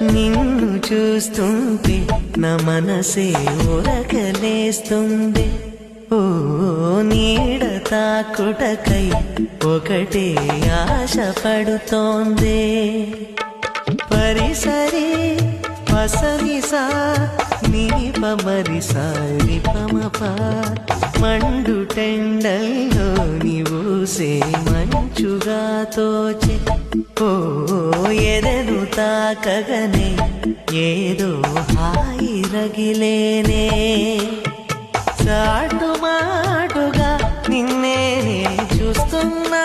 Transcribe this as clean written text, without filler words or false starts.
నిన్ను చూస్తుంటే నా మనసే ఉరకలేస్తుంది. ఓ నీడ తాకుటకై ఒకటే ఆశ పడుతోంది. పరిసరి పసరిసా నీ పమరిసా నిపమప మండు టెండల్లో నీవూసే మంచుగా తోచే. ఓ ఎదను తాకగనే ఏదో హాయి రగిలేనే. చాటు మాటుగా నిన్నే చూస్తున్నా